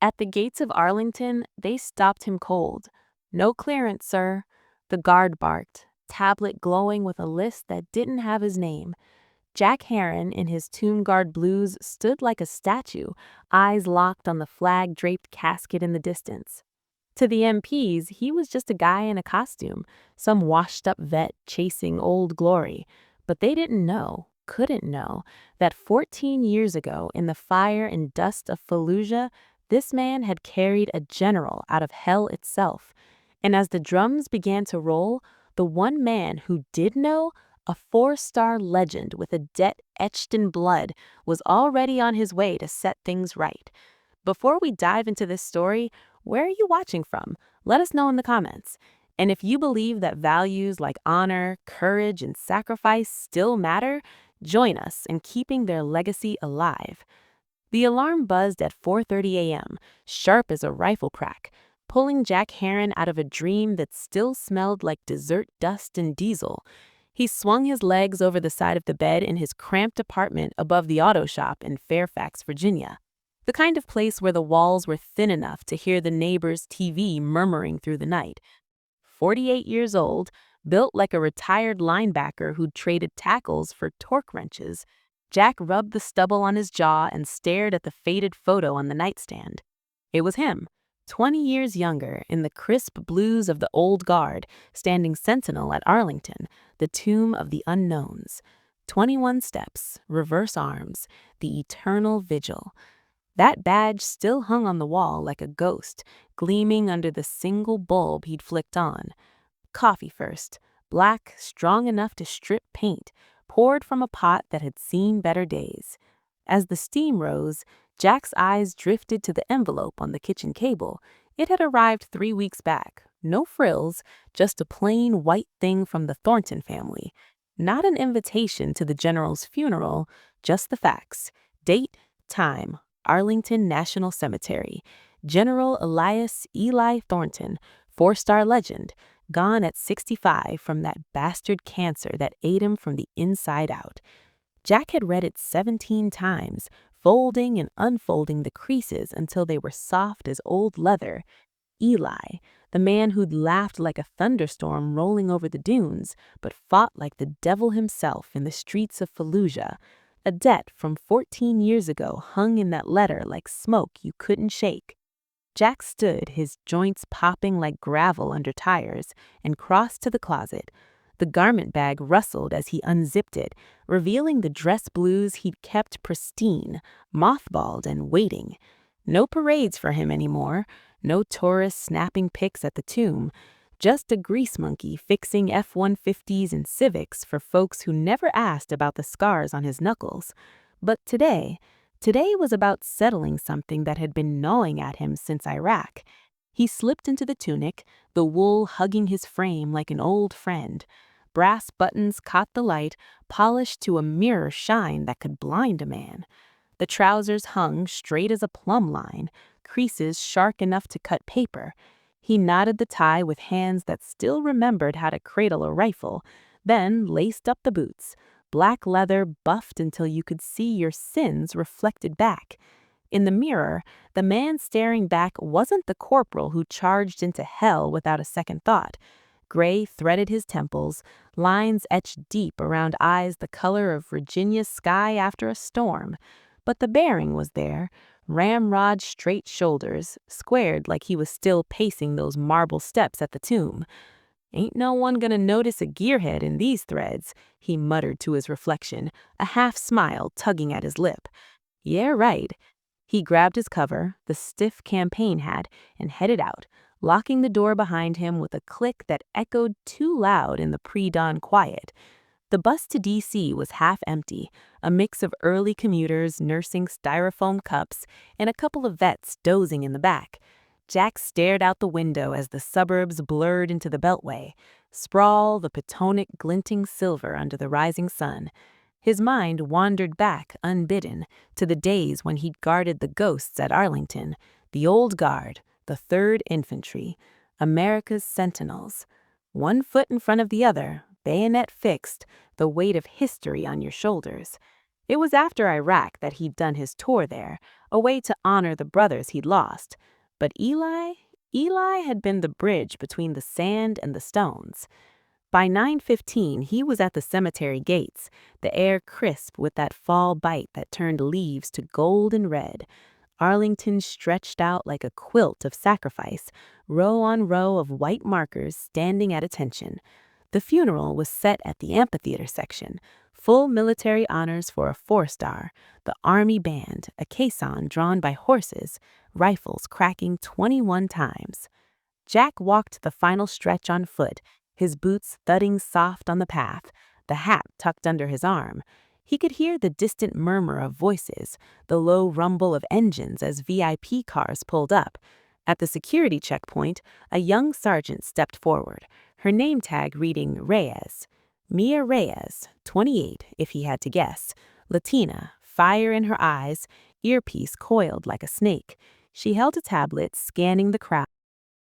At the gates of Arlington, they stopped him cold. "No clearance, sir." The guard barked, tablet glowing with a list that didn't have his name. Jack Harlan, in his Tomb Guard blues, stood like a statue, eyes locked on the flag-draped casket in the distance. To the MPs, he was just a guy in a costume, some washed-up vet chasing old glory. But they didn't know, couldn't know, that 14 years ago, in the fire and dust of Fallujah, this man had carried a general out of hell itself. And as the drums began to roll, the one man who did know, a four-star legend with a debt etched in blood, was already on his way to set things right. Before we dive into this story, where are you watching from? Let us know in the comments. And if you believe that values like honor, courage, and sacrifice still matter, join us in keeping their legacy alive. The alarm buzzed at 4:30 a.m., sharp as a rifle crack, pulling Jack Harlan out of a dream that still smelled like dessert dust and diesel. He swung his legs over the side of the bed in his cramped apartment above the auto shop in Fairfax, Virginia. The kind of place where the walls were thin enough to hear the neighbor's TV murmuring through the night. 48 years old, built like a retired linebacker who'd traded tackles for torque wrenches, Jack rubbed the stubble on his jaw and stared at the faded photo on the nightstand. It was him, 20 years younger, in the crisp blues of the old guard, standing sentinel at Arlington, the tomb of the unknowns. 21 steps, reverse arms, the eternal vigil. That badge still hung on the wall like a ghost, gleaming under the single bulb he'd flicked on. Coffee first, black, strong enough to strip paint, poured from a pot that had seen better days. As the steam rose, Jack's eyes drifted to the envelope on the kitchen cable. It had arrived 3 weeks back. No frills, just a plain white thing from the Thornton family. Not an invitation to the general's funeral, just the facts. Date, time, Arlington National Cemetery. General Elias Eli Thornton, 4-star legend, gone at 65 from that bastard cancer that ate him from the inside out. Jack had read it 17 times, folding and unfolding the creases until they were soft as old leather. Eli, the man who'd laughed like a thunderstorm rolling over the dunes, but fought like the devil himself in the streets of Fallujah. A debt from 14 years ago hung in that letter like smoke you couldn't shake. Jack stood, his joints popping like gravel under tires, and crossed to the closet. The garment bag rustled as he unzipped it, revealing the dress blues he'd kept pristine, mothballed and waiting. No parades for him anymore, no tourists snapping pics at the tomb, just a grease monkey fixing F-150s and Civics for folks who never asked about the scars on his knuckles. But today was about settling something that had been gnawing at him since Iraq. He slipped into the tunic, the wool hugging his frame like an old friend. Brass buttons caught the light, polished to a mirror shine that could blind a man. The trousers hung straight as a plumb line, creases sharp enough to cut paper. He knotted the tie with hands that still remembered how to cradle a rifle, then laced up the boots, black leather buffed until you could see your sins reflected back. In the mirror, the man staring back wasn't the corporal who charged into hell without a second thought. Gray threaded his temples, lines etched deep around eyes the color of Virginia's sky after a storm. But the bearing was there, ramrod straight shoulders, squared like he was still pacing those marble steps at the tomb. "Ain't no one gonna notice a gearhead in these threads," he muttered to his reflection, a half smile tugging at his lip. "Yeah, right." He grabbed his cover, the stiff campaign hat, and headed out, locking the door behind him with a click that echoed too loud in the pre-dawn quiet. The bus to D.C. was half empty, a mix of early commuters nursing styrofoam cups and a couple of vets dozing in the back. Jack stared out the window as the suburbs blurred into the Beltway, sprawl, the Potomac glinting silver under the rising sun. His mind wandered back, unbidden, to the days when he'd guarded the ghosts at Arlington, the old guard, the 3rd Infantry, America's sentinels. One foot in front of the other, bayonet fixed, the weight of history on your shoulders. It was after Iraq that he'd done his tour there, a way to honor the brothers he'd lost. But Eli had been the bridge between the sand and the stones. By 9:15, he was at the cemetery gates, the air crisp with that fall bite that turned leaves to gold and red. Arlington stretched out like a quilt of sacrifice, row on row of white markers standing at attention. The funeral was set at the amphitheater section, full military honors for a 4-star, the Army band, a caisson drawn by horses, rifles cracking 21 times. Jack walked the final stretch on foot, his boots thudding soft on the path, the hat tucked under his arm. He could hear the distant murmur of voices, the low rumble of engines as VIP cars pulled up. At the security checkpoint, a young sergeant stepped forward, her name tag reading Reyes. Mia Reyes, 28 if he had to guess. Latina, fire in her eyes, earpiece coiled like a snake. She held a tablet, scanning the crowd.